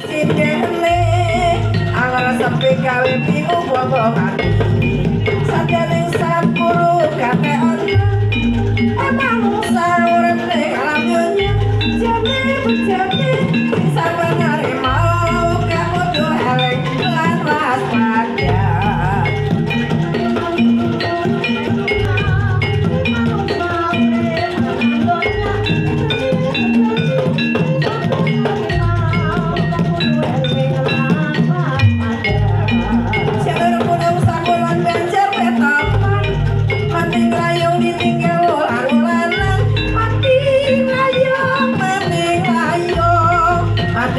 Sidene angar sepi gawe bingung wong ati sadene sapuru katean emang urip ning alam dunya jane bejane sabanare mau kakudu elek lan waspada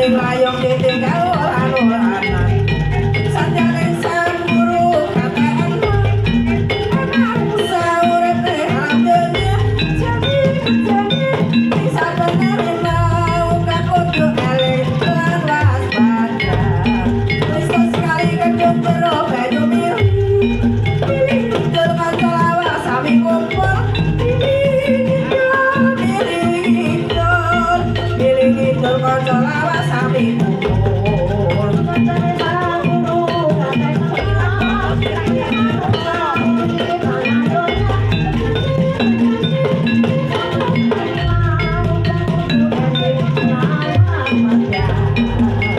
layong ditinggal anu-anan sanjane samburu kataan emang saurip ning alam dunya jane bisa bener mau kakudu elek lan waspada wis sekali kedung jero banyu mili pilih ngidul kanca lawas sami kumpul pilih ngidul kanca lawas sami kumpul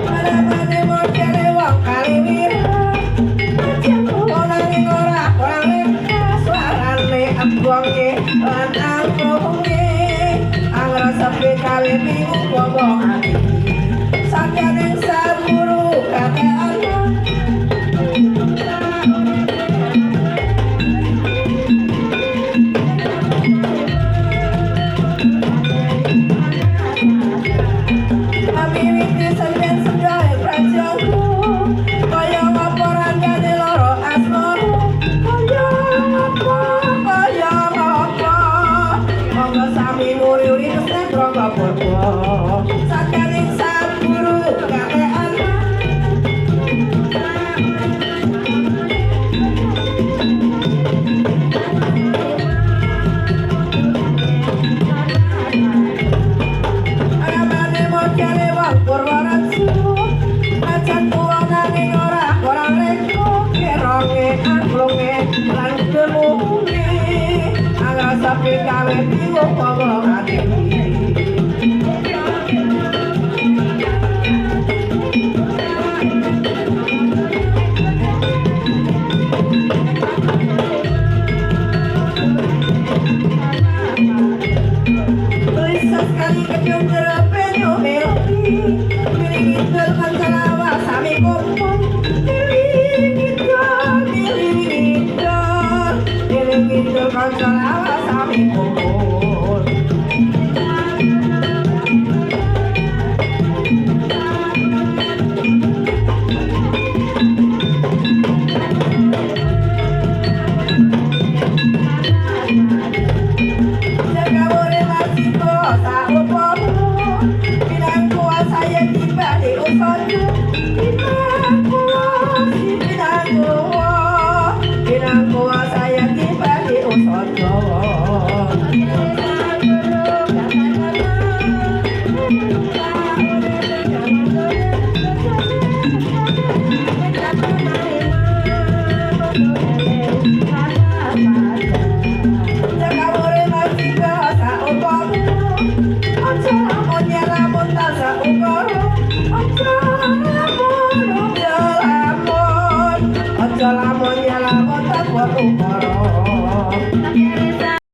mana-mana modele wong kaliwira wonane ora suarane abonge lan angkunge angra sepi kali bingung wong ati sakjane saburu katean Amimiti senjen sedaya prajaku kaya ngapa randane loro asmara kaya ngapa monggo sami muri-uri kesek rangga purba sakjane saburu katean amane modele wong Purworejo ajan tuwa nanging ora reko keronge angklunge lan demunge angra sepi gawe bingung wong ati sekali kedung jero banyu mili pilih ngidul kanca lawas sami kumpul pilih ngidul kanca lawas sami kumpul jaga urip wasito sak upomo pinang kuasa yen tiba di usojo pinang kuasa yen tiba di usojo jaga urip wasito sak upomo aja lamun nyelamun ta sak ukara aja lamun nyelamun ta sak ukara